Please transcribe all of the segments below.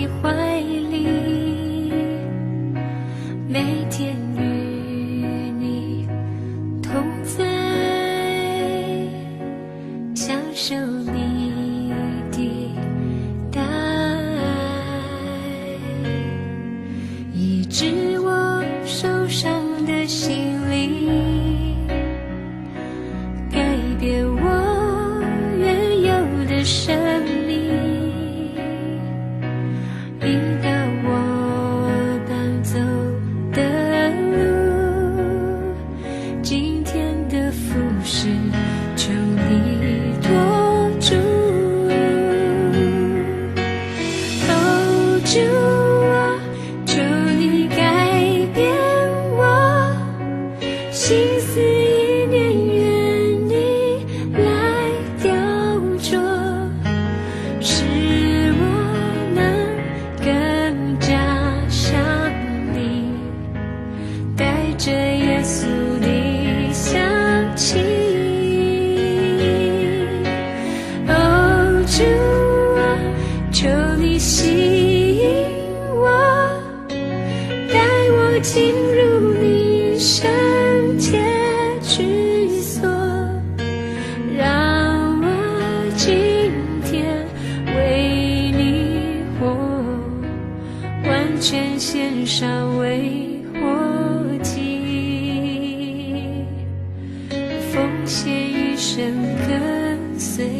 的怀里，每天与你同在，享受你的爱，医治我受伤的心灵，改变我原有的生命，引导我当走的路，今天的服事求你托住。哦，主啊，求你改变我心思意念，愿你来雕琢，使我能更加像你，带着耶稣的香气。哦，主啊，求你吸引我，带我进入你圣洁居所，让我今天为你活，完全献上为活祭，奉献一生跟随你。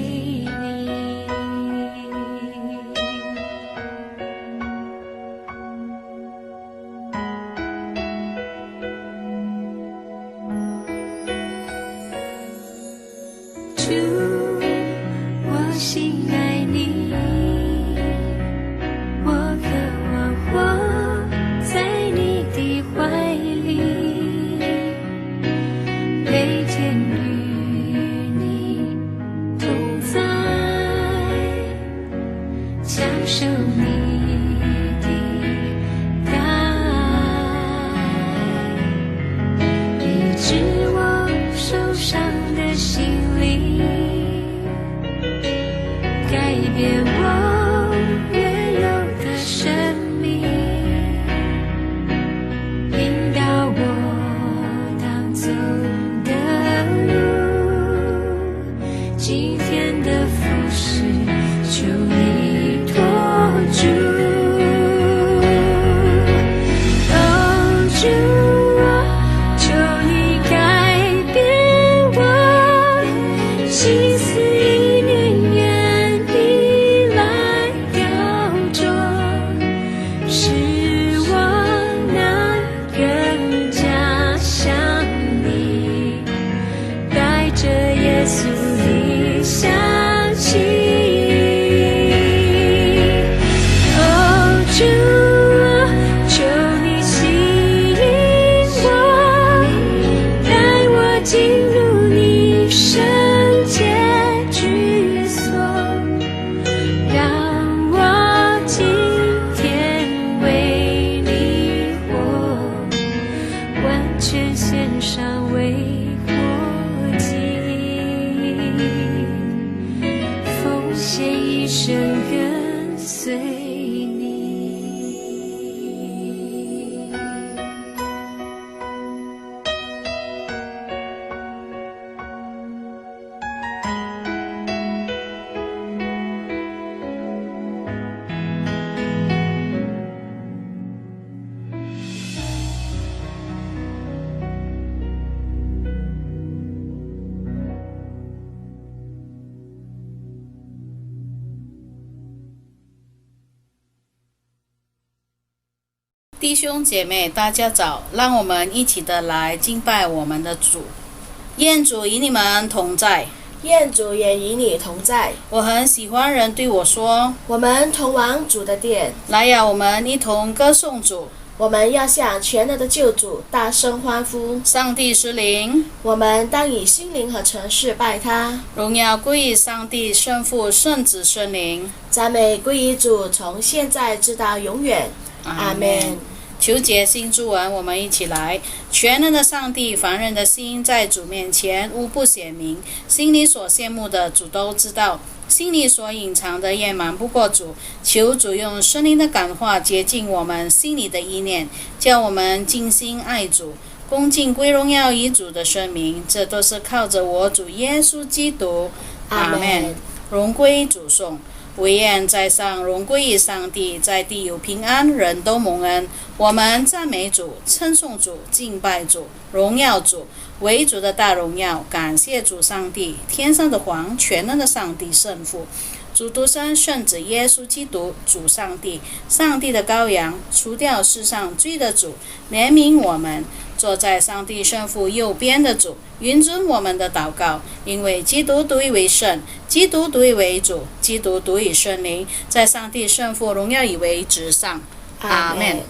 主，我心爱你，我渴望活在你的怀里，每天与你同在，享受你的爱，医治我受伤的心灵，改变我原有的生命，引导我当走的路，今天的服事求你托住。哦，主啊，求你改变我心思意念，愿你来雕琢，使我能更加像你，带着耶稣的香气。哦，主啊，求你吸引我，带我进入你圣洁居所，让我今天为你活，完全献上为活祭，奉献一生跟随你。弟兄姐妹，大家早！让我们一起的来敬拜我们的主。愿主与你们同在。愿主也与你同在。我很喜欢人对我说：我们同往主的殿，来呀，我们一同歌颂主。我们要向全能的救主大声欢呼。上帝是灵，我们当以心灵和诚实拜他。荣耀归于上帝、圣父、圣子、圣灵。赞美归于主，从现在直到永远。阿们。求解心主文，我们一起来。全能的上帝，凡人的心在主面前无不显明，心里所羡慕的主都知道。心里所隐藏的也瞒不过主。求主用圣灵的感化洁净我们心里的意念，叫我们尽心爱主，恭敬归荣耀于主的圣名。这都是靠着我主耶稣基督。阿们。荣归主颂。惟愿在上荣归于上帝，在地有平安，人都蒙恩。我们赞美主，称颂主，敬拜主，荣耀主，为主的大荣耀。感谢主上帝，天上的皇，全能的上帝圣父，主独生圣子耶稣基督，主上帝，上帝的羔羊，除掉世上罪的主，怜悯我们。坐在上帝圣父右边的主，允准我们的祷告，因为基督独一为圣，基督独一为主，基督独一圣灵，在上帝圣父荣耀以为至上。阿们。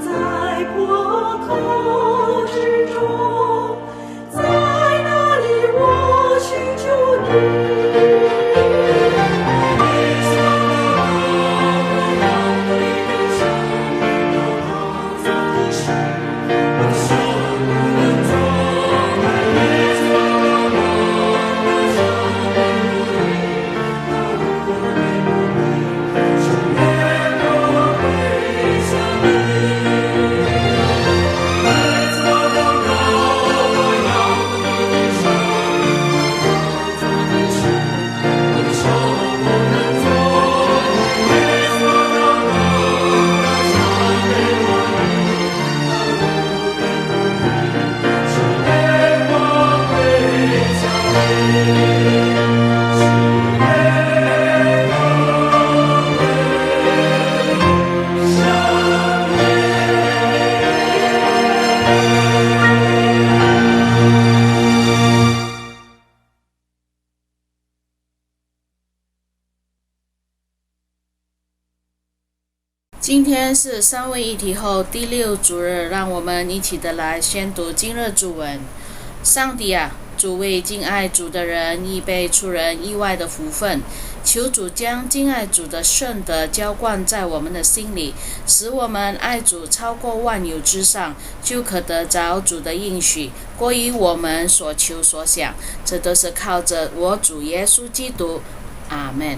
在破口之中，在那今天是三位一体后第6主日，让我们一起的来宣读今日主文。上帝啊，主为敬爱主的人预备出人意外的福分，求主将敬爱主的圣德浇灌在我们的心里，使我们爱主超过万有之上，就可得着主的应许，过于我们所求所想。这都是靠着我主耶稣基督。阿们。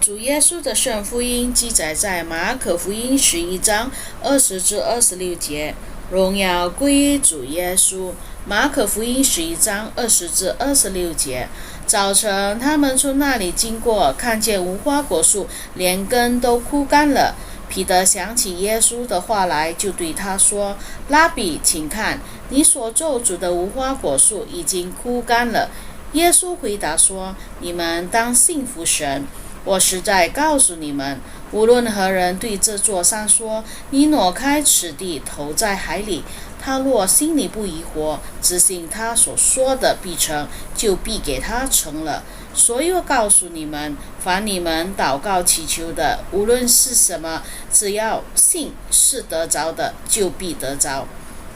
主耶稣的圣福音记载在马可福音11章20至26节。荣耀归于主耶稣。马可福音11章20至26节。早晨，他们从那里经过，看见无花果树连根都枯干了。彼得想起耶稣的话来，就对他说：“拉比，请看，你所咒诅的无花果树已经枯干了。”耶稣回答说：“你们当信服神。我实在告诉你们，无论何人对这座山说，你挪开此地，投在海里，他若心里不疑惑，只信他所说的必成，就必给他成了。所以我告诉你们，凡你们祷告祈求的，无论是什么，只要信是得着的，就必得着。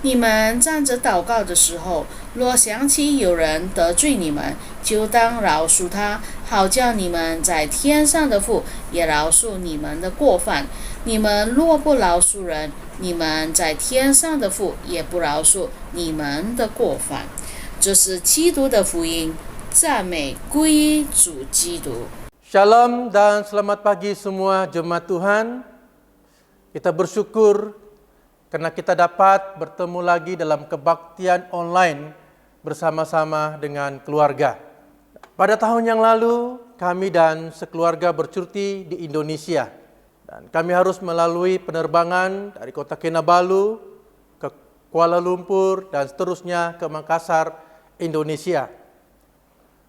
你们站着祷告的时候，若想起有人得罪你们，就当饶恕他，好叫你们在天上的父也饶恕你们的过犯。你们若不饶恕人，你们在天上的父也不饶恕你们的过犯。这是基督的福音，赞美归于主基督。 Shalom dan selamat pagi semua jemaat Tuhan. Kita bersyukur karena kita dapat bertemu lagi dalam kebaktian online bersama-sama dengan keluarga. Pada tahun yang lalu, kami dan sekeluarga bercuti di Indonesia. Dan kami harus melalui penerbangan dari kota Kinabalu ke Kuala Lumpur dan seterusnya ke Makassar, Indonesia.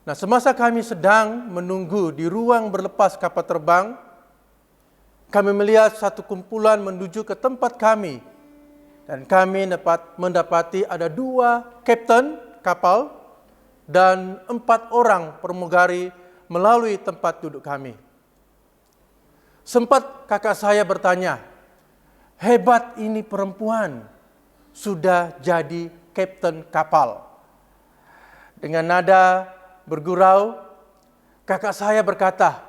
Nah, semasa kami sedang menunggu di ruang berlepas kapal terbang, kami melihat satu kumpulan menuju ke tempat kami. Dan kami mendapati ada 2 kapten kapal dan 4 orang pramugari melalui tempat duduk kami. Sempat kakak saya bertanya, hebat ini perempuan, sudah jadi kapten kapal. Dengan nada bergurau, kakak saya berkata,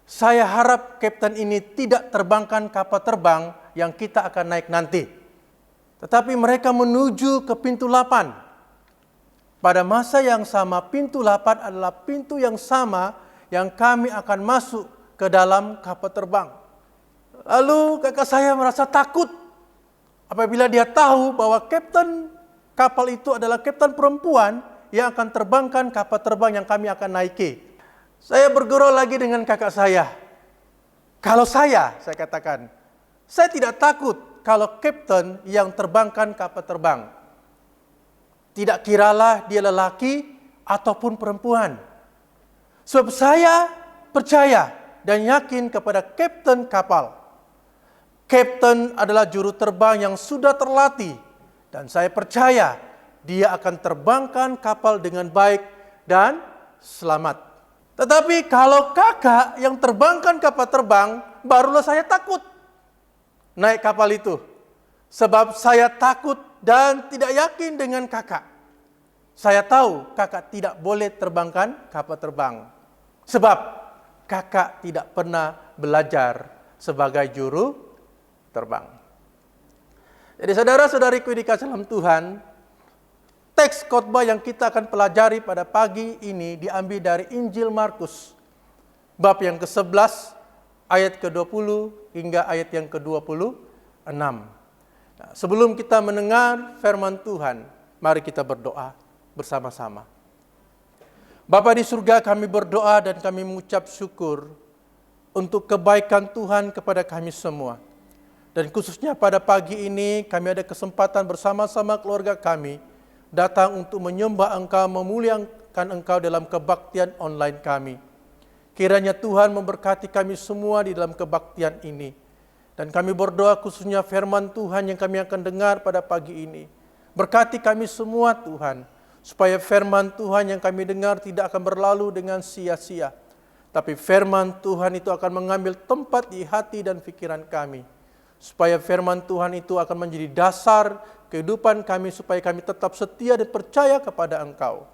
saya harap kapten ini tidak terbangkan kapal terbang yang kita akan naik nanti. Tetapi mereka menuju ke pintu 8. Pada masa yang sama, pintu 8 adalah pintu yang sama yang kami akan masuk ke dalam kapal terbang. Lalu kakak saya merasa takut apabila dia tahu bahwa kapten kapal itu adalah kapten perempuan yang akan terbangkan kapal terbang yang kami akan naiki. Saya bergurau lagi dengan kakak saya. Kalau saya katakan, saya tidak takut kalau kapten yang terbangkan kapal terbang. Tidak kiralah dia lelaki ataupun perempuan. Sebab saya percaya dan yakin kepada kapten kapal. Kapten adalah juru terbang yang sudah terlatih. Dan saya percaya dia akan terbangkan kapal dengan baik dan selamat. Tetapi kalau kakak yang terbangkan kapal terbang, barulah saya takut naik kapal itu. Sebab saya takut dan tidak yakin dengan kakak. Saya tahu kakak tidak boleh terbangkan kapal terbang. Sebab kakak tidak pernah belajar sebagai juru terbang. Jadi saudara-saudariku di kasih dalam Tuhan, teks khotbah yang kita akan pelajari pada pagi ini diambil dari Injil Markus, bab yang ke-11, ayat ke-20 hingga ayat yang ke-26. Nah, sebelum kita mendengar firman Tuhan, mari kita berdoa bersama-sama. Bapa di surga, kami berdoa dan kami mengucap syukur untuk kebaikan Tuhan kepada kami semua. Dan khususnya pada pagi ini kami ada kesempatan bersama-sama keluarga kami datang untuk menyembah Engkau, memuliakan Engkau dalam kebaktian online kami. Kiranya Tuhan memberkati kami semua di dalam kebaktian ini. Dan kami berdoa khususnya firman Tuhan yang kami akan dengar pada pagi ini. Berkati kami semua Tuhan, supaya firman Tuhan yang kami dengar tidak akan berlalu dengan sia-sia. tapi firman Tuhan itu akan mengambil tempat di hati dan pikiran kami. Supaya firman Tuhan itu akan menjadi dasar kehidupan kami, supaya kami tetap setia dan percaya kepada Engkau.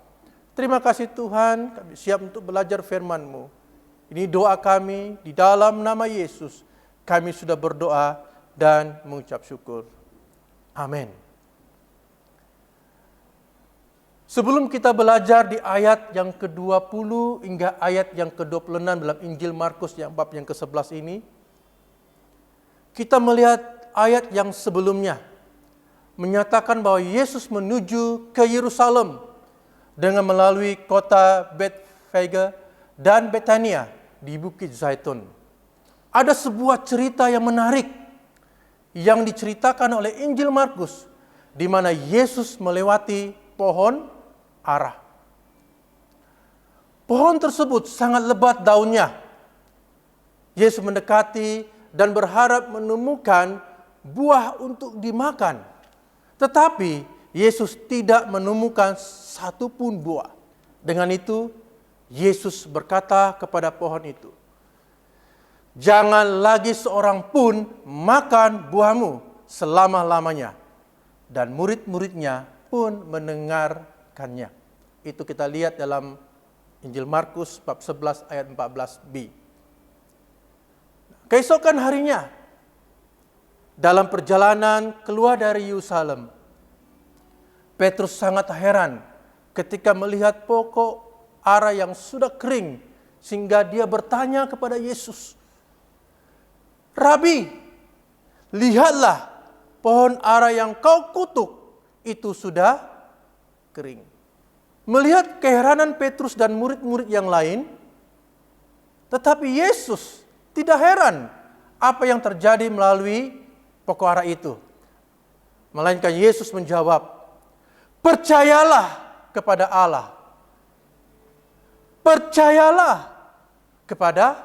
Terima kasih Tuhan, kami siap untuk belajar firman-Mu. Ini doa kami di dalam nama Yesus. Kami sudah berdoa dan mengucap syukur. Amin. Sebelum kita belajar di ayat yang ke-20 hingga ayat yang ke-26 dalam Injil Markus yang bab yang ke-11 ini, kita melihat ayat yang sebelumnya menyatakan bahwa Yesus menuju ke Yerusalem dengan melalui kota Bethfage dan Betania di Bukit Zaitun. Ada sebuah cerita yang menarik yang diceritakan oleh Injil Markus, di mana Yesus melewati pohon ara. Pohon tersebut sangat lebat daunnya. Yesus mendekati dan berharap menemukan buah untuk dimakan. Tetapi Yesus tidak menemukan satupun buah. Dengan itu, Yesus berkata kepada pohon itu, "Jangan lagi seorang pun makan buahmu selama-lamanya." Dan murid-muridnya pun mendengarkannya. Itu kita lihat dalam Injil Markus bab 11 ayat 14b. Keesokan harinya, dalam perjalanan keluar dari Yerusalem, Petrus sangat heran ketika melihat pokok ara yang sudah kering, sehingga dia bertanya kepada Yesus, "Rabi, lihatlah pohon ara yang kau kutuk itu sudah kering." Melihat keheranan Petrus dan murid-murid yang lain, tetapi Yesus tidak heran apa yang terjadi melalui pokok ara itu. Melainkan Yesus menjawab, "Percayalah kepada Allah. Percayalah kepada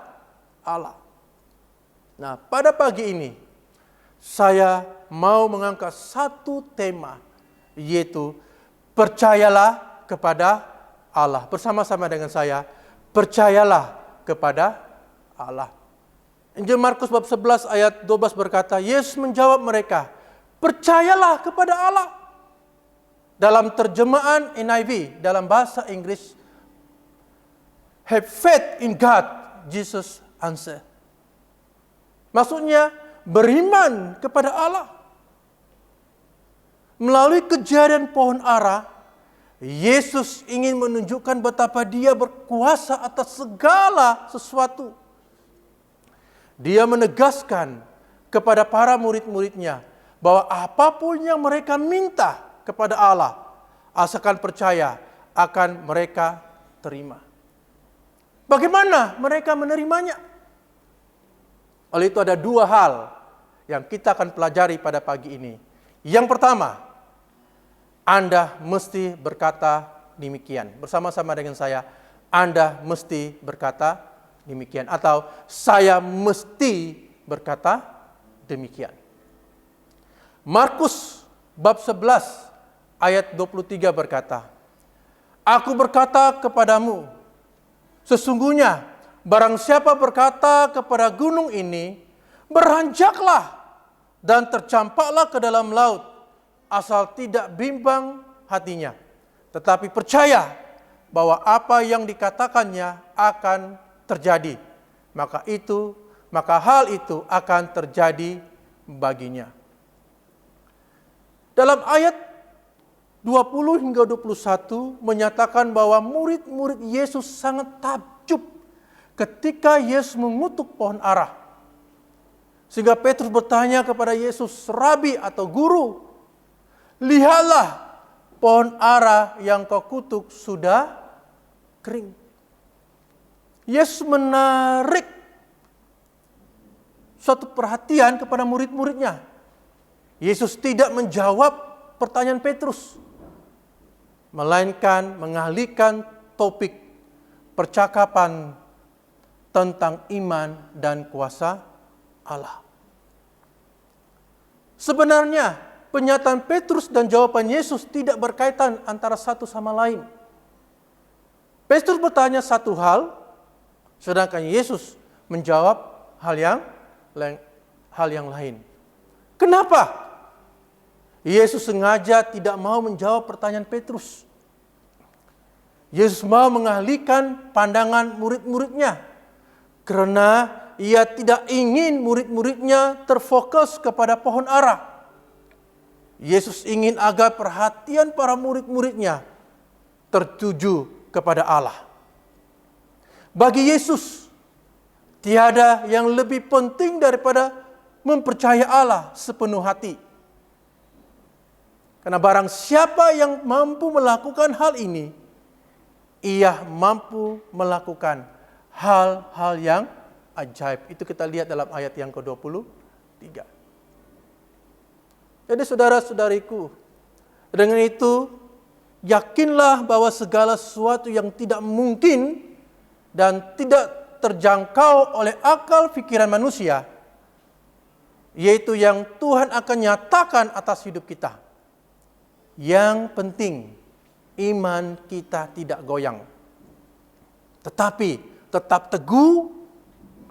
Allah." Nah, pada pagi ini saya mau mengangkat satu tema, yaitu percayalah kepada Allah. Bersama-sama dengan saya, percayalah kepada Allah. Injil Markus bab 11 ayat 12 berkata, Yesus menjawab mereka, "Percayalah kepada Allah." Dalam terjemahan NIV, dalam bahasa Inggris, "Have faith in God," Jesus answer. Maksudnya, beriman kepada Allah. Melalui kejadian pohon ara, Yesus ingin menunjukkan betapa Dia berkuasa atas segala sesuatu. Dia menegaskan kepada para murid-muridnya bahwa apapun yang mereka minta kepada Allah, asalkan percaya, akan mereka terima. Bagaimana mereka menerimanya? Oleh itu ada dua hal yang kita akan pelajari pada pagi ini. Yang pertama, Anda mesti berkata demikian. Bersama-sama dengan saya, Anda mesti berkata demikian. Atau saya mesti berkata demikian. Markus bab 11 ayat 23 berkata, "Aku berkata kepadamu, sesungguhnya barang siapa berkata kepada gunung ini, beranjaklah dan tercampaklah ke dalam laut, asal tidak bimbang hatinya, tetapi percaya bahwa apa yang dikatakannya akan terjadi, maka hal itu akan terjadi baginya." Dalam ayat 20 hingga 21 menyatakan bahwa murid-murid Yesus sangat takjub ketika Yesus mengutuk pohon ara. Sehingga Petrus bertanya kepada Yesus, "Rabi," atau guru, "lihatlah pohon ara yang kau kutuk sudah kering." Yesus menarik suatu perhatian kepada murid-muridnya. Yesus tidak menjawab pertanyaan Petrus, melainkan mengalihkan topik percakapan tentang iman dan kuasa Allah. Sebenarnya pernyataan Petrus dan jawaban Yesus tidak berkaitan antara satu sama lain. Petrus bertanya satu hal, Sedangkan Yesus menjawab hal yang lain. Kenapa? Yesus sengaja tidak mau menjawab pertanyaan Petrus. Yesus mau mengalihkan pandangan murid-muridnya karena ia tidak ingin murid-muridnya terfokus kepada pohon ara. Yesus ingin agar perhatian para murid-muridnya tertuju kepada Allah. Bagi Yesus, tiada yang lebih penting daripada mempercayai Allah sepenuh hati. Karena barang siapa yang mampu melakukan hal ini, ia mampu melakukan hal-hal yang ajaib. Itu kita lihat dalam ayat yang ke-23. Jadi saudara-saudariku, dengan itu yakinlah bahwa segala sesuatu yang tidak mungkin dan tidak terjangkau oleh akal pikiran manusia, yaitu yang Tuhan akan nyatakan atas hidup kita. Yang penting, iman kita tidak goyang, tetapi tetap teguh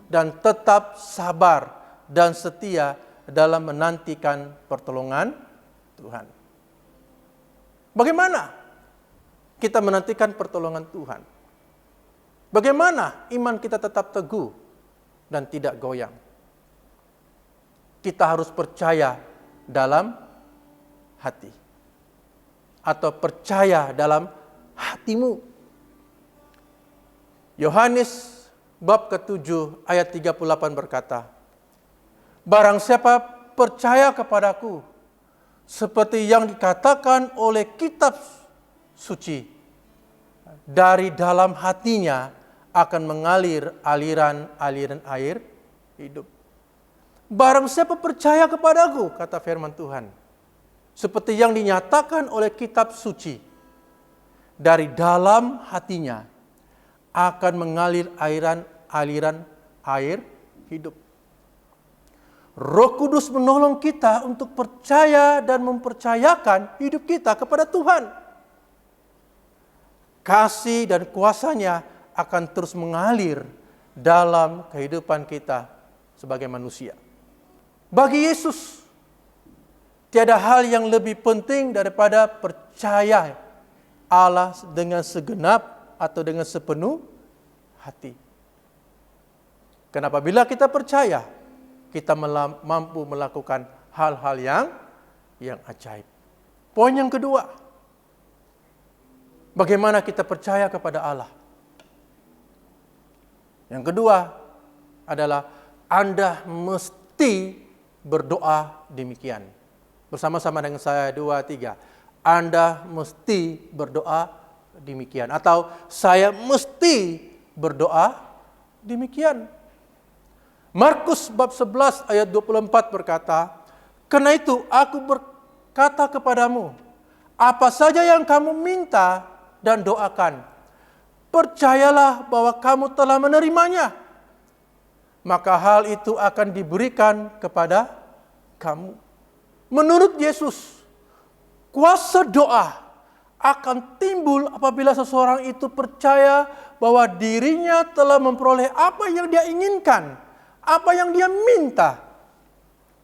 dan tetap sabar dan setia dalam menantikan pertolongan Tuhan. Bagaimana kita menantikan pertolongan Tuhan? Bagaimana iman kita tetap teguh dan tidak goyang? Kita harus percaya dalam hati. Atau percaya dalam hatimu. Yohanes bab ke-7 ayat 38 berkata, barang siapa percaya kepadaku, seperti yang dikatakan oleh kitab suci, dari dalam hatinya akan mengalir aliran-aliran air hidup. Barang siapa percaya kepadaku, kata firman Tuhan, seperti yang dinyatakan oleh kitab suci, dari dalam hatinya akan mengalir aliran air hidup. Roh Kudus menolong kita untuk percaya dan mempercayakan hidup kita kepada Tuhan. Kasih dan kuasa-Nya akan terus mengalir dalam kehidupan kita sebagai manusia. Bagi Yesus, tiada hal yang lebih penting daripada percaya Allah dengan segenap atau dengan sepenuh hati. Karena apabila kita percaya, kita mampu melakukan hal-hal yang ajaib. Poin yang kedua, bagaimana kita percaya kepada Allah? Yang kedua adalah Anda mesti berdoa demikian. Bersama-sama dengan saya, 2, 3. Anda mesti berdoa demikian. Atau saya mesti berdoa demikian. Markus bab 11 ayat 24 berkata, karena itu aku berkata kepadamu, apa saja yang kamu minta dan doakan, percayalah bahwa kamu telah menerimanya, maka hal itu akan diberikan kepada kamu. Menurut Yesus, kuasa doa akan timbul apabila seseorang itu percaya bahwa dirinya telah memperoleh apa yang dia inginkan, apa yang dia minta.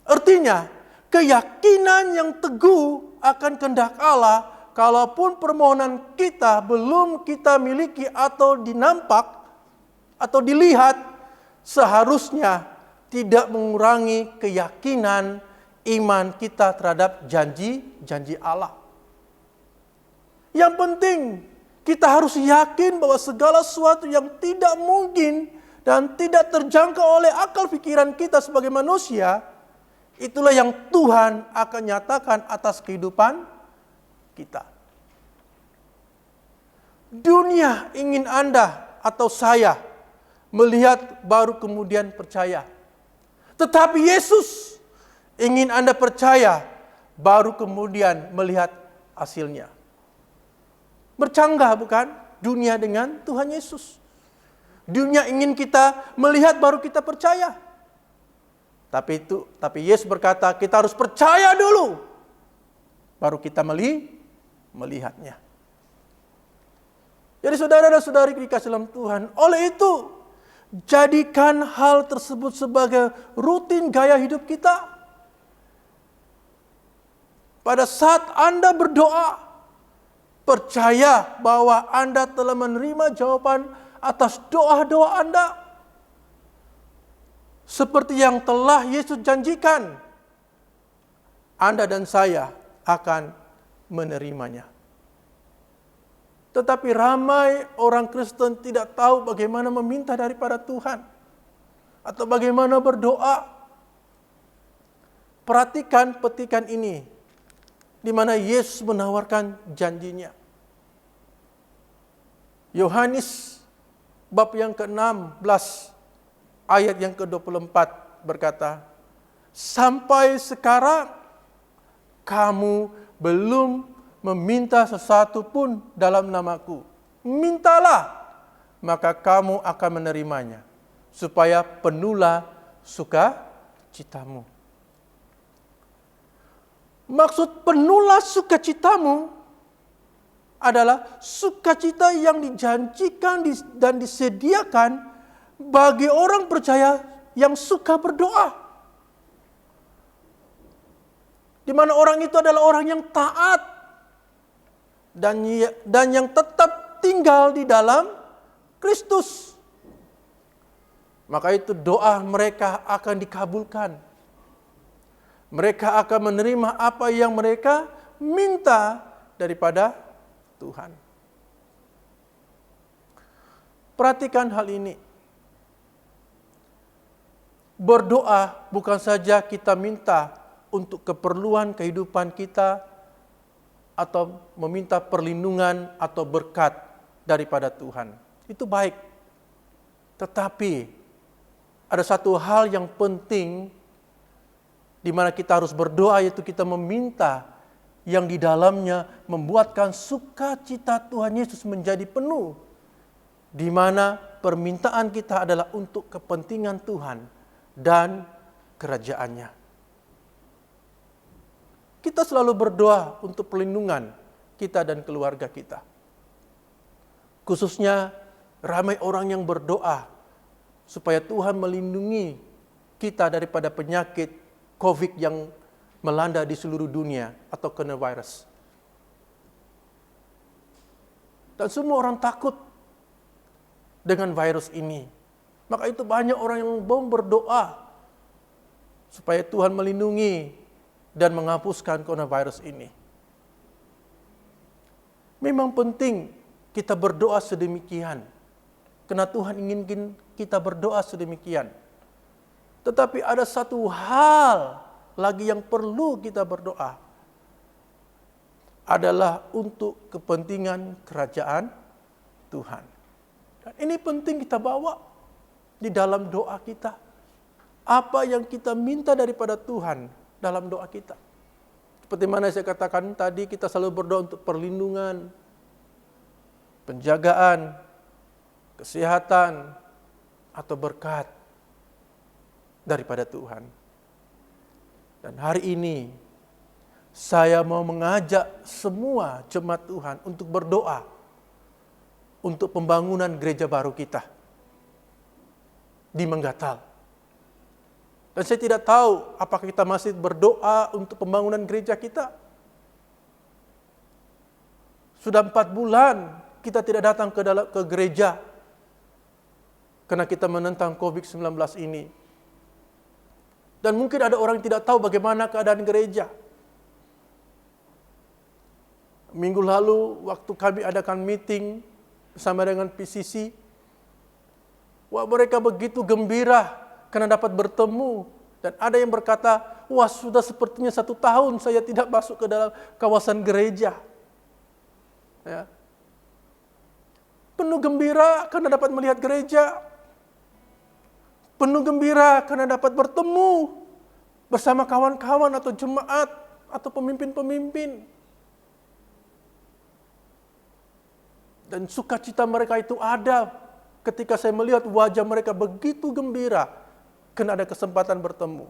Artinya, keyakinan yang teguh akan kehendak Allah, kalaupun permohonan kita belum kita miliki atau dinampak atau dilihat, seharusnya tidak mengurangi keyakinan iman kita terhadap janji-janji Allah. Yang penting, kita harus yakin bahwa segala sesuatu yang tidak mungkin dan tidak terjangkau oleh akal pikiran kita sebagai manusia, itulah yang Tuhan akan nyatakan atas kehidupan kita. Dunia ingin Anda atau saya melihat baru kemudian percaya. Tetapi Yesus ingin Anda percaya baru kemudian melihat hasilnya. Bercanggah bukan dunia dengan Tuhan Yesus? Dunia ingin kita melihat baru kita percaya. Tapi Yesus berkata kita harus percaya dulu, baru kita melihatnya. Jadi saudara dan saudari dikasih dalam Tuhan, oleh itu Jadikan hal tersebut sebagai rutin gaya hidup kita. Pada saat Anda berdoa, percaya bahwa Anda telah menerima jawaban atas doa-doa Anda. Seperti yang telah Yesus janjikan, Anda dan saya akan menerimanya. Tetapi ramai orang Kristen tidak tahu bagaimana meminta daripada Tuhan atau bagaimana berdoa. Perhatikan petikan ini, di mana Yesus menawarkan janjinya. Yohanes bab yang ke-16 ayat yang ke-24 berkata, "Sampai sekarang kamu belum meminta sesuatu pun dalam namaku. Mintalah, maka kamu akan menerimanya, supaya penuhlah sukacitamu." Maksud penuhlah sukacitamu adalah sukacita yang dijanjikan dan disediakan bagi orang percaya yang suka berdoa. Di mana orang itu adalah orang yang taat dan yang tetap tinggal di dalam Kristus. Maka itu doa mereka akan dikabulkan. Mereka akan menerima apa yang mereka minta daripada Tuhan. Perhatikan hal ini. Berdoa bukan saja kita minta untuk keperluan kehidupan kita, atau meminta perlindungan atau berkat daripada Tuhan. Itu baik. Tetapi ada satu hal yang penting di mana kita harus berdoa, yaitu kita meminta yang di dalamnya membuatkan sukacita Tuhan Yesus menjadi penuh. Di mana permintaan kita adalah untuk kepentingan Tuhan dan kerajaannya. Kita selalu berdoa untuk perlindungan kita dan keluarga kita. Khususnya ramai orang yang berdoa supaya Tuhan melindungi kita daripada penyakit COVID yang melanda di seluruh dunia atau coronavirus. Dan semua orang takut dengan virus ini. Maka itu banyak orang yang mau berdoa supaya Tuhan melindungi dan menghapuskan coronavirus ini. Memang penting kita berdoa sedemikian, karena Tuhan ingin kita berdoa sedemikian. Tetapi ada satu hal lagi yang perlu kita berdoa, adalah untuk kepentingan kerajaan Tuhan. Dan ini penting kita bawa di dalam doa kita. Apa yang kita minta daripada Tuhan dalam doa kita. Seperti mana saya katakan tadi, kita selalu berdoa untuk perlindungan, penjagaan, kesehatan, atau berkat daripada Tuhan. Dan hari ini, saya mau mengajak semua jemaat Tuhan untuk berdoa untuk pembangunan gereja baru kita di Menggatal. Dan saya tidak tahu apakah kita masih berdoa untuk pembangunan gereja kita. Sudah 4 bulan kita tidak datang ke gereja karena kita menentang COVID-19 ini. Dan mungkin ada orang yang tidak tahu bagaimana keadaan gereja. Minggu lalu waktu kami adakan meeting bersama dengan PCC, wah, mereka begitu gembira karena dapat bertemu. Dan ada yang berkata, wah, sudah sepertinya 1 tahun saya tidak masuk ke dalam kawasan gereja. Ya. Penuh gembira karena dapat melihat gereja. Penuh gembira karena dapat bertemu bersama kawan-kawan atau jemaat atau pemimpin-pemimpin. Dan sukacita mereka itu ada ketika saya melihat wajah mereka begitu gembira karena ada kesempatan bertemu.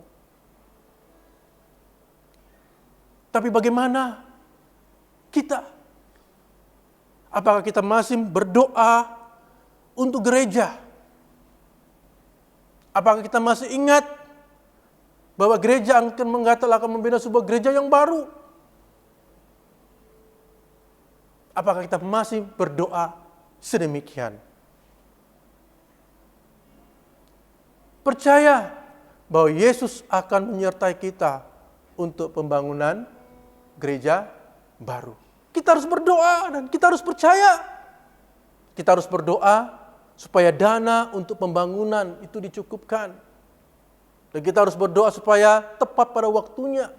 Tapi bagaimana kita? Apakah kita masih berdoa untuk gereja? Apakah kita masih ingat bahwa gereja Anglikan Menggatal akan membina sebuah gereja yang baru? Apakah kita masih berdoa sedemikian? Percaya bahwa Yesus akan menyertai kita untuk pembangunan gereja baru. Kita harus berdoa dan kita harus percaya. Kita harus berdoa supaya dana untuk pembangunan itu dicukupkan. Dan kita harus berdoa supaya tepat pada waktunya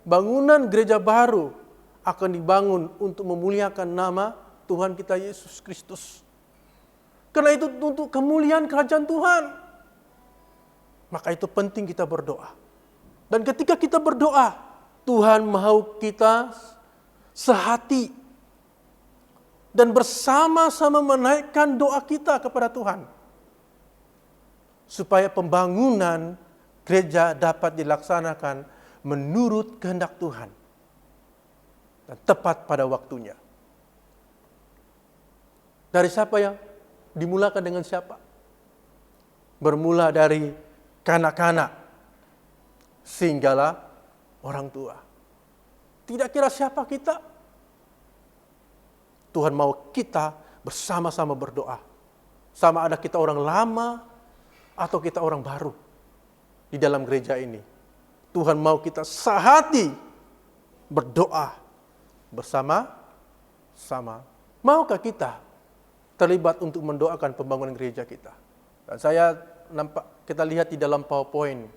bangunan gereja baru akan dibangun untuk memuliakan nama Tuhan kita Yesus Kristus. Karena itu untuk kemuliaan kerajaan Tuhan. Maka itu penting kita berdoa. Dan ketika kita berdoa, Tuhan mau kita sehati dan bersama-sama menaikkan doa kita kepada Tuhan. Supaya pembangunan gereja dapat dilaksanakan menurut kehendak Tuhan. Dan tepat pada waktunya. Dari siapa ya? Dimulakan dengan siapa? Bermula dari kanak-kanak, sehinggalah orang tua. Tidak kira siapa kita. Tuhan mau kita bersama-sama berdoa. Sama ada kita orang lama atau kita orang baru di dalam gereja ini. Tuhan mau kita sehati berdoa bersama-sama. Maukah kita terlibat untuk mendoakan pembangunan gereja kita? Dan kita lihat di dalam PowerPoint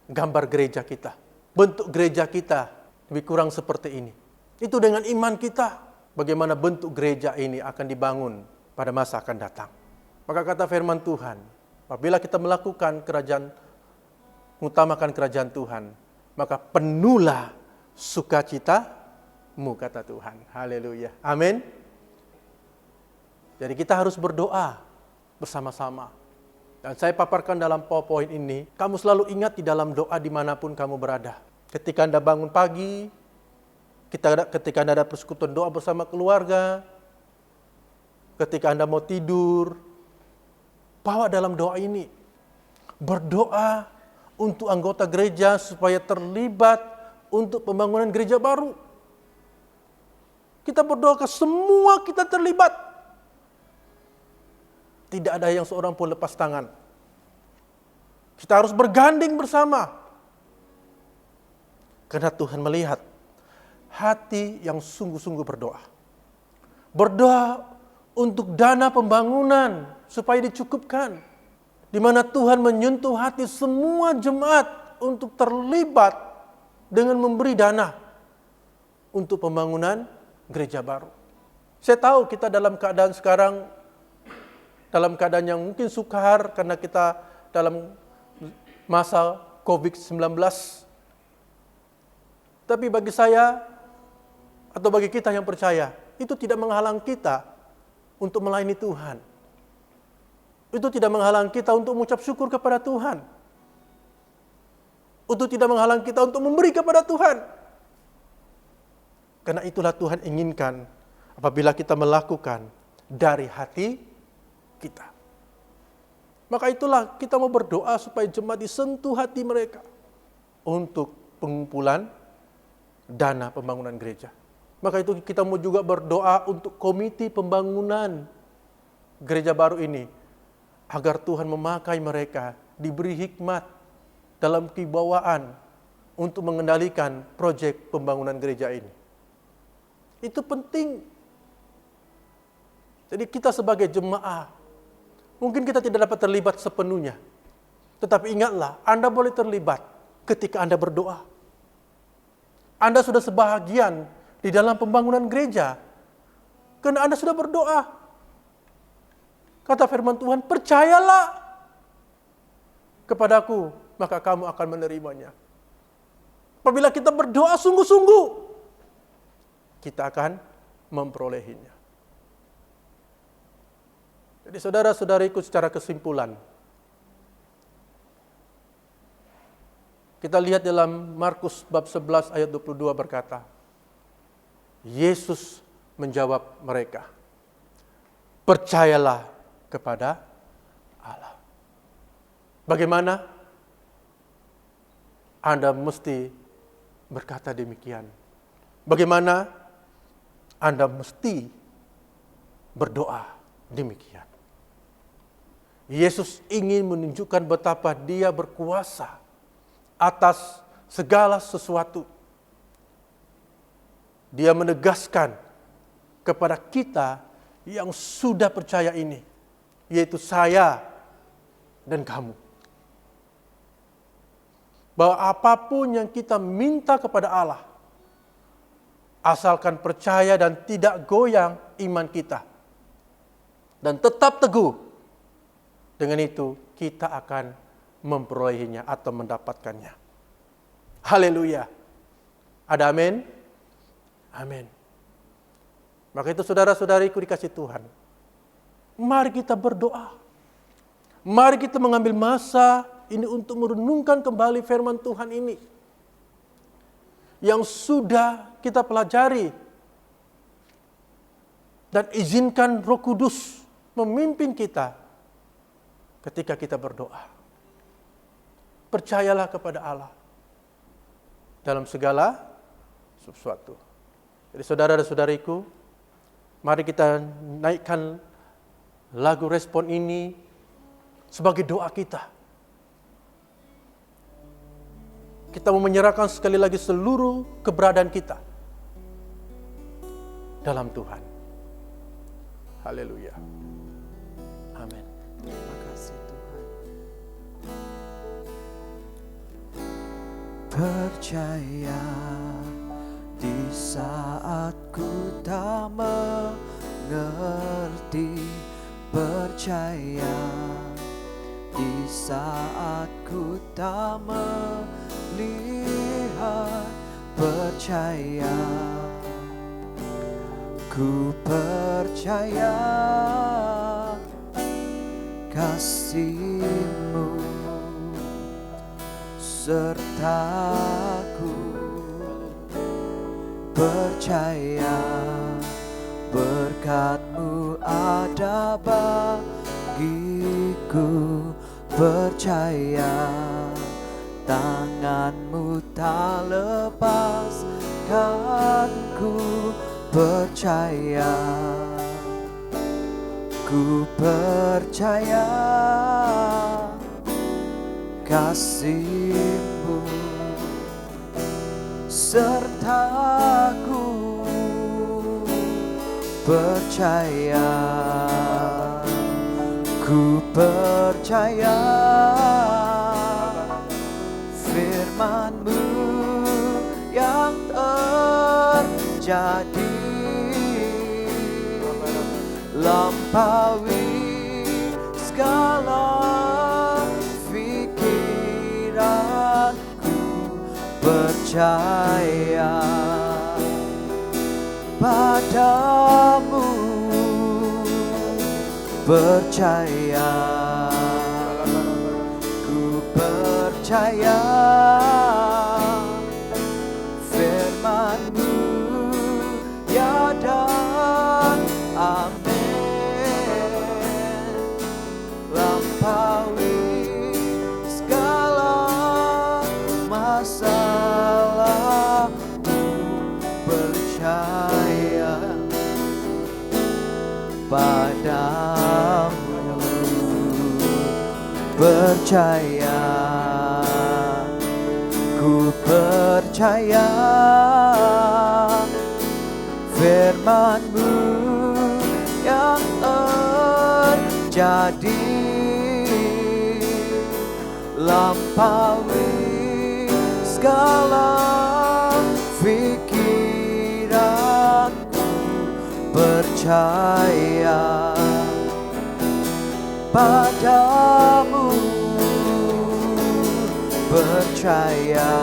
gambar gereja kita. Bentuk gereja kita lebih kurang seperti ini. Itu dengan iman kita. Bagaimana bentuk gereja ini akan dibangun pada masa akan datang. Maka kata firman Tuhan, apabila kita mengutamakan kerajaan Tuhan, maka penuhlah sukacitamu, kata Tuhan. Haleluya. Amin. Jadi kita harus berdoa bersama-sama. Dan saya paparkan dalam PowerPoint ini, kamu selalu ingat di dalam doa dimanapun kamu berada. Ketika Anda bangun pagi, ketika Anda ada persekutuan doa bersama keluarga, ketika Anda mau tidur, bawa dalam doa ini. Berdoa untuk anggota gereja supaya terlibat untuk pembangunan gereja baru. Kita berdoa ke semua kita terlibat. Tidak ada yang seorang pun lepas tangan. Kita harus berganding bersama. Karena Tuhan melihat hati yang sungguh-sungguh berdoa. Berdoa untuk dana pembangunan supaya dicukupkan. Di mana Tuhan menyentuh hati semua jemaat untuk terlibat dengan memberi dana untuk pembangunan gereja baru. Saya tahu kita dalam keadaan sekarang, dalam keadaan yang mungkin sukar karena kita dalam masa COVID-19. Tapi bagi saya, atau bagi kita yang percaya, itu tidak menghalang kita untuk melayani Tuhan. Itu tidak menghalang kita untuk mengucap syukur kepada Tuhan. Itu tidak menghalang kita untuk memberi kepada Tuhan. Karena itulah Tuhan inginkan apabila kita melakukan dari hati kita. Maka itulah kita mau berdoa supaya jemaat disentuh hati mereka untuk pengumpulan dana pembangunan gereja. Maka itu kita mau juga berdoa untuk komite pembangunan gereja baru ini. Agar Tuhan memakai mereka, diberi hikmat dalam kewibawaan untuk mengendalikan proyek pembangunan gereja ini. Itu penting. Jadi kita sebagai jemaah, mungkin kita tidak dapat terlibat sepenuhnya. Tetapi ingatlah, Anda boleh terlibat ketika Anda berdoa. Anda sudah sebahagian di dalam pembangunan gereja. Karena Anda sudah berdoa. Kata firman Tuhan, percayalah kepadaku, maka kamu akan menerimanya. Apabila kita berdoa sungguh-sungguh, kita akan memperolehinya. Jadi saudara-saudariku, secara kesimpulan, kita lihat dalam Markus bab 11 ayat 22 berkata, Yesus menjawab mereka, percayalah kepada Allah. Bagaimana? Anda mesti berkata demikian. Bagaimana? Anda mesti berdoa demikian. Yesus ingin menunjukkan betapa Dia berkuasa atas segala sesuatu. Dia menegaskan kepada kita yang sudah percaya ini, yaitu saya dan kamu, bahwa apapun yang kita minta kepada Allah, asalkan percaya dan tidak goyang iman kita, dan tetap teguh, dengan itu kita akan memperolehinya atau mendapatkannya. Haleluya. Ada amin? Amin. Maka itu saudara-saudariku dikasih Tuhan, mari kita berdoa. Mari kita mengambil masa ini untuk merenungkan kembali firman Tuhan ini yang sudah kita pelajari, dan izinkan Roh Kudus memimpin kita ketika kita berdoa. Percayalah kepada Allah dalam segala sesuatu. Jadi saudara dan saudariku, mari kita naikkan lagu respon ini sebagai doa kita. Kita mau menyerahkan sekali lagi seluruh keberadaan kita dalam Tuhan. Haleluya. Amin. Terima kasih Tuhan. Percaya di saat ku tak mengerti, percaya di saat ku tak melihat, percaya, ku percaya kasih-Mu sertaku, percaya berkat-Mu ada bagiku, percaya tangan-Mu tak lepaskanku, percaya, ku percaya kasih-Mu sertaku, percaya, ku percaya firman-Mu yang terjadi, lampaui segala pikiranku, percaya padamu, percaya, ku percaya firman-Mu ya dan amin, lampaui segala masalahku, percaya padamu, percaya, ku percaya firman-Mu yang terjadi, lampaui segala pikiranku, percaya padamu, percaya,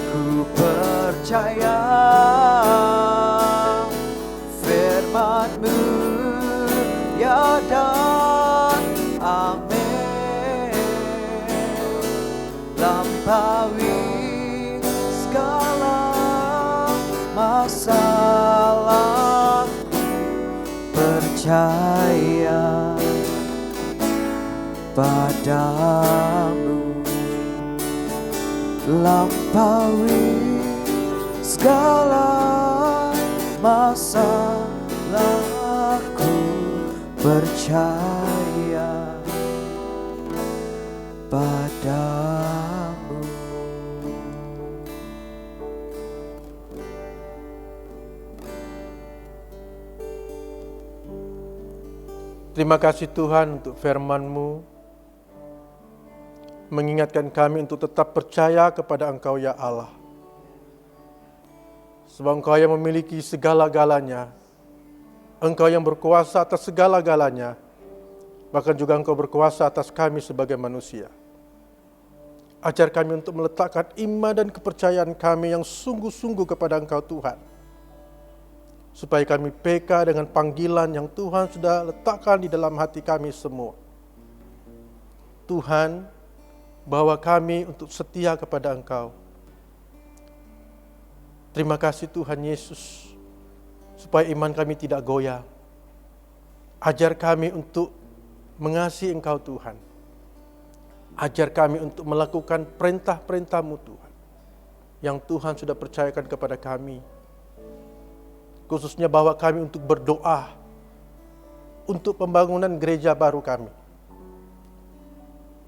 ku percaya firman-Mu ya dan amin, lampaui segala masalahku, percaya padamu, lampaui segala masalahku, percaya padamu. Terima kasih Tuhan untuk firman-Mu, mengingatkan kami untuk tetap percaya kepada Engkau ya Allah. Sebab Engkau yang memiliki segala-galanya, Engkau yang berkuasa atas segala-galanya, bahkan juga Engkau berkuasa atas kami sebagai manusia. Ajar kami untuk meletakkan iman dan kepercayaan kami yang sungguh-sungguh kepada Engkau Tuhan, supaya kami peka dengan panggilan yang Tuhan sudah letakkan di dalam hati kami semua. Tuhan, bawa kami untuk setia kepada Engkau. Terima kasih Tuhan Yesus, supaya iman kami tidak goyah. Ajar kami untuk mengasihi Engkau Tuhan. Ajar kami untuk melakukan perintah-perintah-Mu Tuhan, yang Tuhan sudah percayakan kepada kami. Khususnya bawa kami untuk berdoa untuk pembangunan gereja baru kami,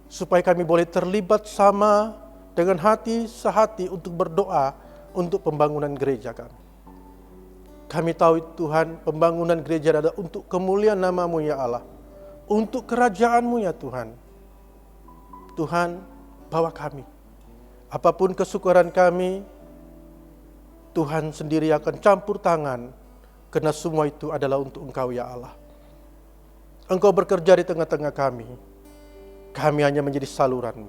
supaya kami boleh terlibat sama dengan hati sehati untuk berdoa untuk pembangunan gereja kami. Kami tahu Tuhan, pembangunan gereja adalah untuk kemuliaan nama-Mu ya Allah, untuk kerajaan-Mu ya Tuhan. Tuhan, bawa kami. Apapun kesukaran kami, Tuhan sendiri akan campur tangan, karena semua itu adalah untuk Engkau ya Allah. Engkau bekerja di tengah-tengah kami. Kami hanya menjadi saluran-Mu.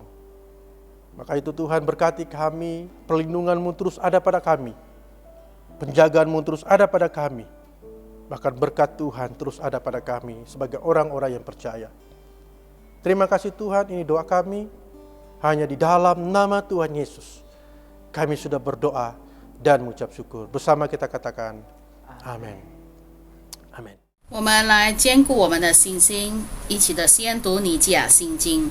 Maka itu Tuhan, berkati kami, perlindungan-Mu terus ada pada kami, penjagaan-Mu terus ada pada kami, bahkan berkat Tuhan terus ada pada kami sebagai orang-orang yang percaya. Terima kasih Tuhan, ini doa kami, hanya di dalam nama Tuhan Yesus kami sudah berdoa dan mengucap syukur. Bersama kita katakan, Amin. Amin. 我们来兼顾我们的信心，一起的先读尼基亚信经。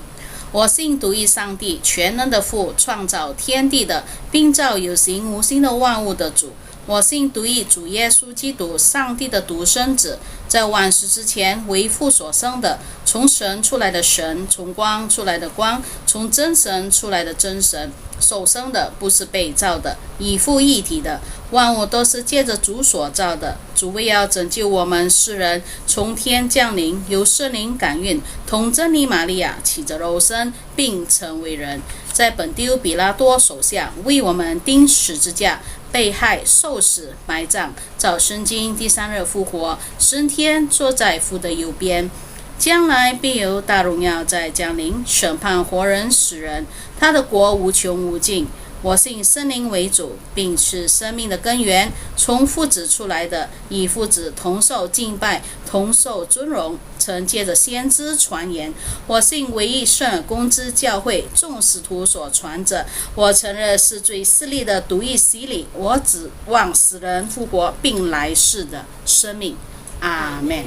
我信独一上帝，全能的父，创造天地的，并造有形无形的万物的主。我信独一主耶稣基督，上帝的独生子，在万事之前为父所生的，从神出来的神，从光出来的光，从真神出来的真神，首生的，不是被造的，以父一体的。万物都是借着主所造的，主为要拯救我们世人，从天降临，由圣灵感孕，同真理玛利亚起着肉身，并成为人，在本丢比拉多手下为我们钉十字架，被害、受死、埋葬，照圣经第三日复活，升天，坐在父的右边。将来必有大荣耀在降临，审判活人死人，他的国无穷无尽。我信圣灵为主，并是生命的根源，从父子出来的，与父子同受敬拜，同受尊荣，曾借着先知传言。我信唯一圣而公之教会，众使徒所传着。我承认是最势利的独一洗礼，我指望死人复活，并来世的生命。阿们。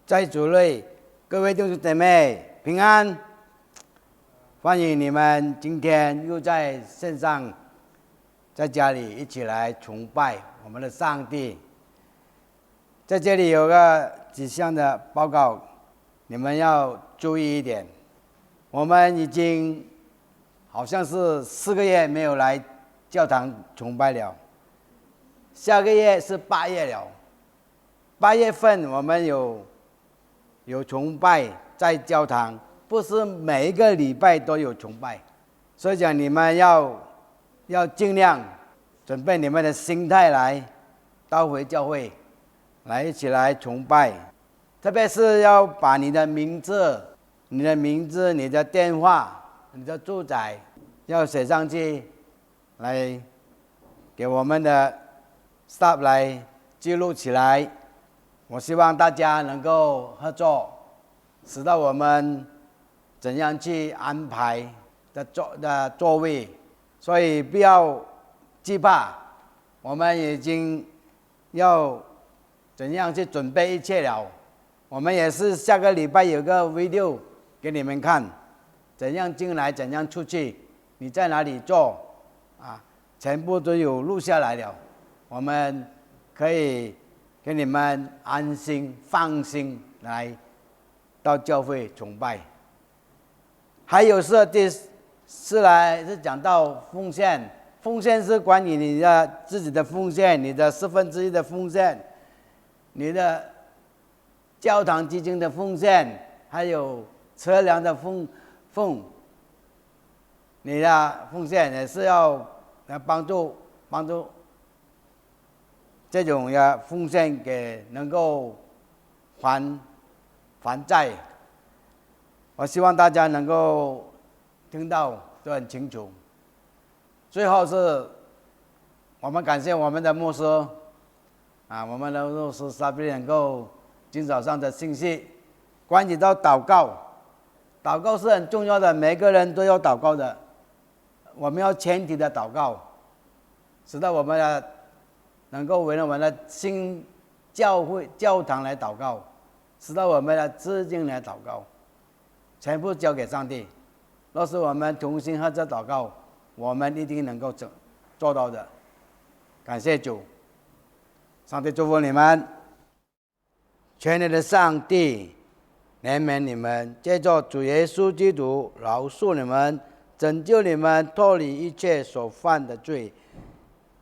在主内，各位弟兄姐妹平安，欢迎你们今天又在线上，在家里一起来崇拜我们的上帝。在这里有个几项的报告，你们要注意一点。我们已经好像是4个月没有来教堂崇拜了，下个月是8月了。8月份我们有崇拜在教堂，不是每一个礼拜都有崇拜，所以讲你们要尽量准备你们的心态来到回教会来一起来崇拜，特别是要把你的名字、你的电话、你的住址要写上去，来给我们的 staff 来记录起来。我希望大家能够合作，使到我们怎样去安排的座位，所以不要惧怕，我们已经要怎样去准备一切了。我们也是下个礼拜有个 video 给你们看，怎样进来，怎样出去，你在哪里做啊，全部都有录下来了，我们可以给你们安心放心来到教会崇拜。还有第四来是讲到奉献，奉献是关于你的自己的奉献，你的1/4的奉献，你的教堂基金的奉献，还有车辆的你的奉献也是要来帮助这种要奉献给能够还债。我希望大家能够听到都很清楚。最后是我们感谢我们的牧师我们的牧师沙比能够今早上的信息，关于到祷告，祷告是很重要的，每个人都要祷告的。我们要前提的祷告，使到我们能够为了我们的新教会教堂来祷告，使到我们的资金来祷告，全部交给上帝。若是我们同心合作祷告，我们一定能够做到的。感谢主，上帝祝福你们。全能的上帝怜悯你们，借着主耶稣基督饶恕你们，拯救你们脱离一切所犯的罪，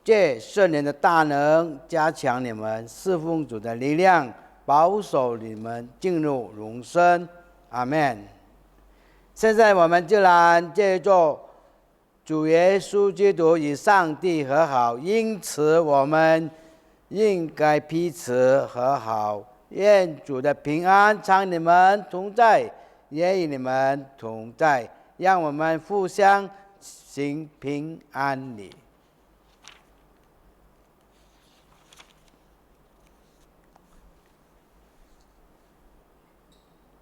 借圣灵的大能加强你们侍奉主的力量，保守你们进入永生。阿们。现在我们就来借着主耶稣基督与上帝和好，因此我们应该彼此和好。愿主的平安常你们同在，也与你们同在，让我们互相行平安礼。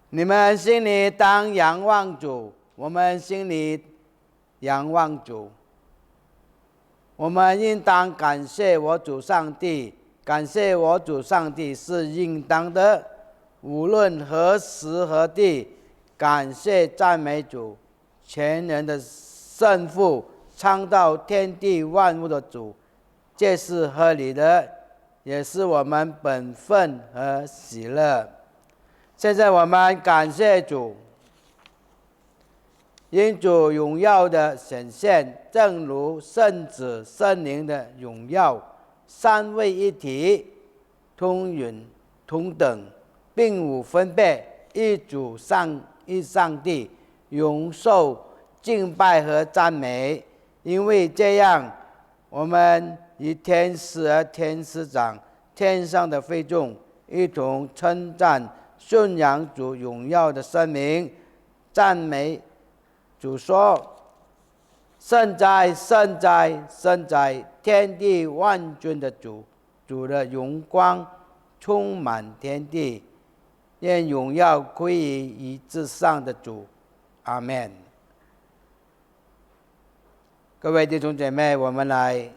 你们心里当仰望主，我们心里仰望主。我们应当感谢我主上帝，感谢我主上帝是应当的，无论何时何地，感谢赞美主，全能的圣父，创造天地万物的主，这是合理的，也是我们本分和喜乐。现在我们感谢主，因主荣耀的显现，正如圣子圣灵的荣耀，三位一体，同源同等，并无分别，一主一上帝，永受敬拜和赞美。因为这样，我们与天使和天使长、天上的会众一同称赞颂扬主荣耀的圣名，赞美主说：圣哉，圣哉，圣哉！天地万军的主，主的荣光充满天地，愿荣耀归于至上的主。阿们。各位弟兄姐妹，我们来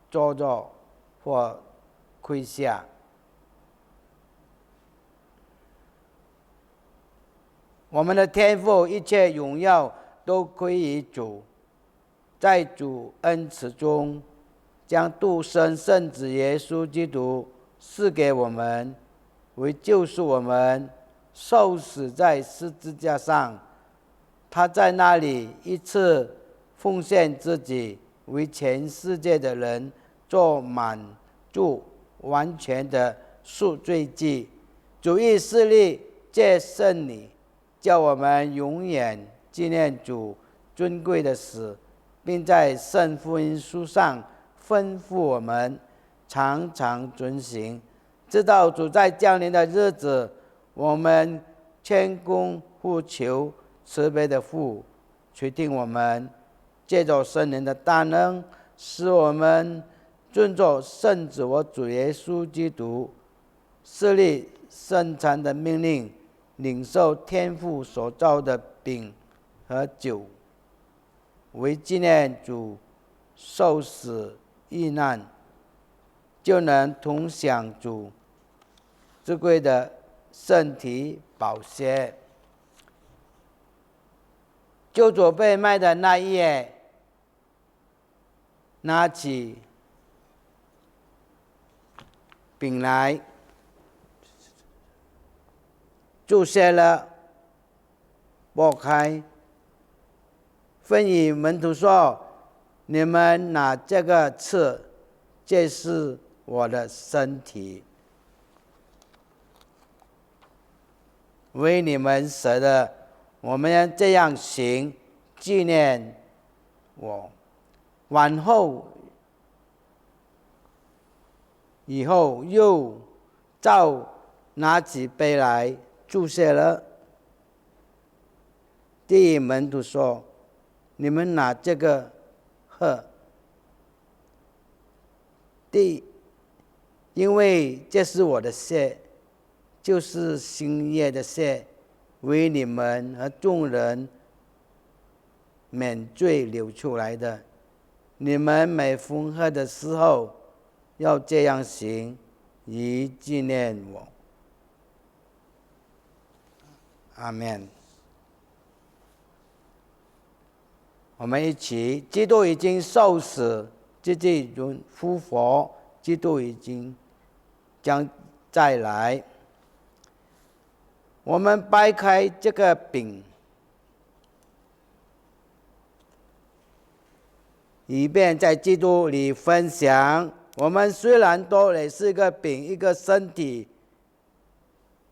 坐坐或跪下。我们的天父，一切荣耀都归于主。在主恩慈中，将独生圣子耶稣基督赐给我们，为救赎我们，受死在十字架上。他在那里一次奉献自己，为全世界的人做满足完全的赎罪祭。主亦势力借圣灵，叫我们永远纪念主尊贵的死，并在圣福音书上吩咐我们常常遵行，直到主在降临的日子。我们谦恭呼求慈悲的父，垂听我们，借着圣灵的大能，使我们遵守圣子我主耶稣基督设立圣餐的命令，领受天父所造的饼和酒，为纪念主受死遇难，就能同享主至贵的身体宝血。救主被卖的那一夜，拿起饼来，注射了，剥开，分与门徒说：“你们拿这个吃，这是我的身体，为你们舍的。我们这样行，纪念我。”晚后以后，又照拿起杯来，注射了。对门徒说：“你们拿这个喝，因为这是我的血，就是新约的血，为你们和众人免罪流出来的。你们每逢喝的时候，要这样行，以纪念我。”阿们。我们一起，基督已经受死，自己复活，基督已经将再来。我们掰开这个饼，以便在基督里分享。我们虽然都也是一个饼，一个身体，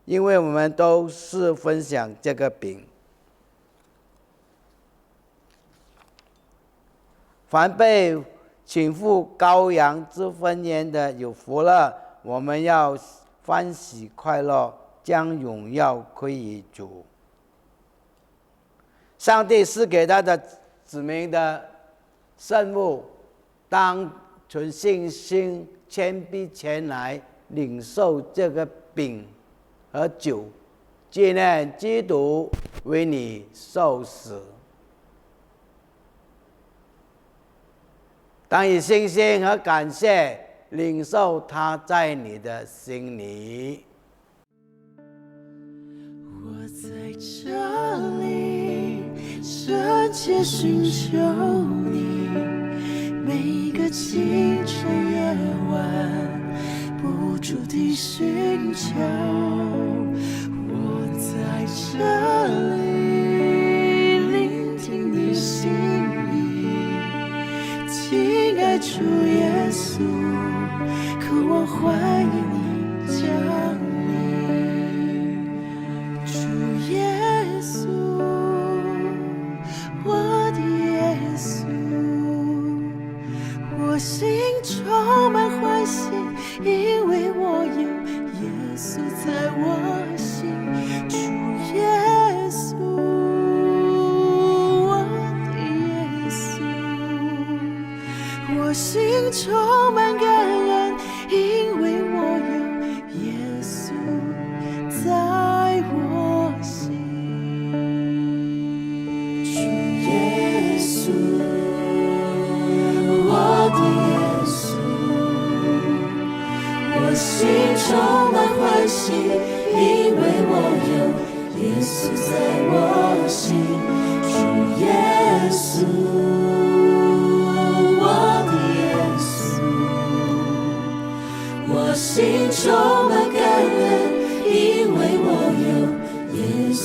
因为我们都是分享这个饼。凡被请赴羔羊之婚宴的，有福了。我们要欢喜快乐，将荣耀归于主。上帝是给他的子民的圣物，当存信心谦卑前来领受这个饼和酒，纪念基督为你受死。当以信心和感谢领受它在你的心里。我在这里深切寻求你，每个清晨夜晚不住地寻求。我在这里聆听你心意，亲爱主耶稣，渴望欢迎你降临。主耶稣，我的耶稣，我心充满欢喜，因为我有耶稣在我心。主耶稣，我的耶稣，我心充满感恩，因为我有耶稣在我心。主耶稣，我的耶稣，我心充满欢喜，因为我有耶稣在我心。主耶稣，我的耶稣，我心充满感恩，因为我有耶稣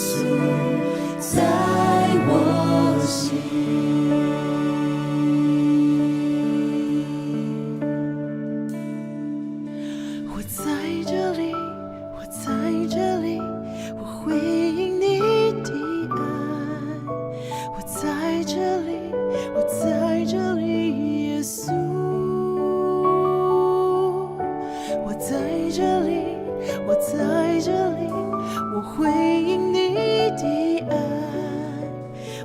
在我心。我在这里，我在这里，我回应你的爱。我在这里，我在这里，耶稣。我在这里，我在这里，我回应你的爱。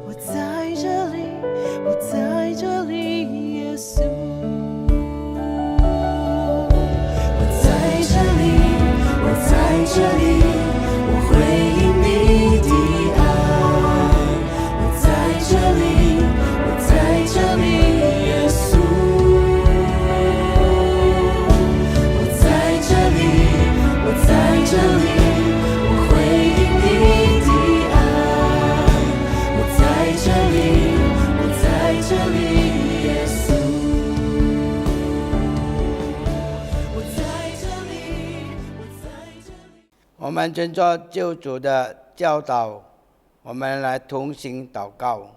我在这里，我在这里，耶稣。我在这里，我在这里，我回应你的爱。我在这里，我在这里，耶稣。我在这里，我在这里，我我们遵照救主的教导，我们来同行祷告。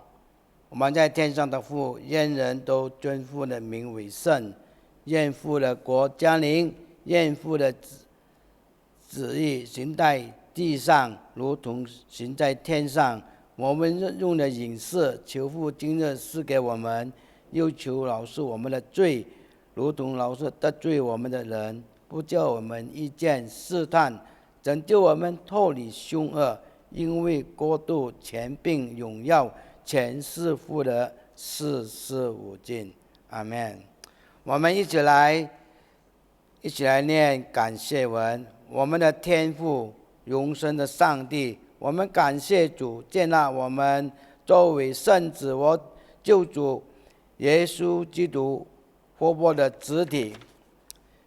我们在天上的父，愿人都尊父的名为圣，愿父的国降临，愿父的旨意行在地上，如同行在天上。我们日用的饮食，求父今日赐给我们，又求饶恕我们的罪，如同饶恕得罪我们的人，不叫我们遇见试探，拯救我们脱离凶恶。因为国度、权柄、荣耀，全是父的，世世无尽。阿们。我们一起来念感谢文。我们的天父，永生的上帝，我们感谢主接纳我们作为圣子和救主耶稣基督活泼的肢体，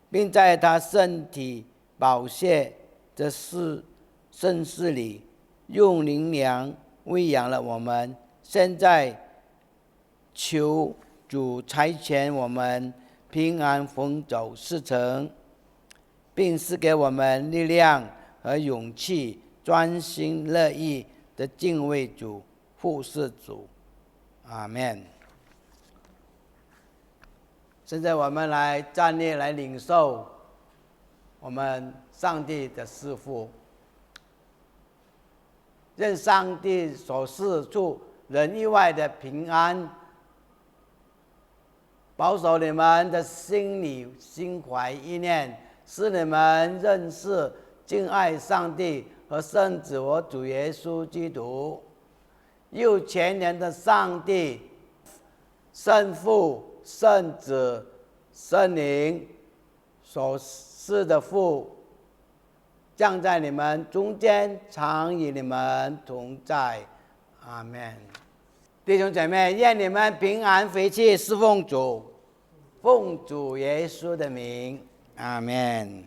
并在他身体宝血的圣事里用灵粮喂养了我们。现在求主差遣我们平安逢走事成，并赐给我们力量和勇气，专心乐意的敬畏主、服侍主。阿们。现在我们来站立，来领受我们上帝的赐福。愿上帝所赐出人意外的平安，保守你们的心里心怀意念，使你们认识敬爱上帝和圣子和主耶稣基督。又全能的上帝、圣父、圣子、圣灵所赐的父，降在你们中间，常与你们同在。阿们。弟兄姐妹，愿你们平安回去侍奉主，奉主耶稣的名。阿们。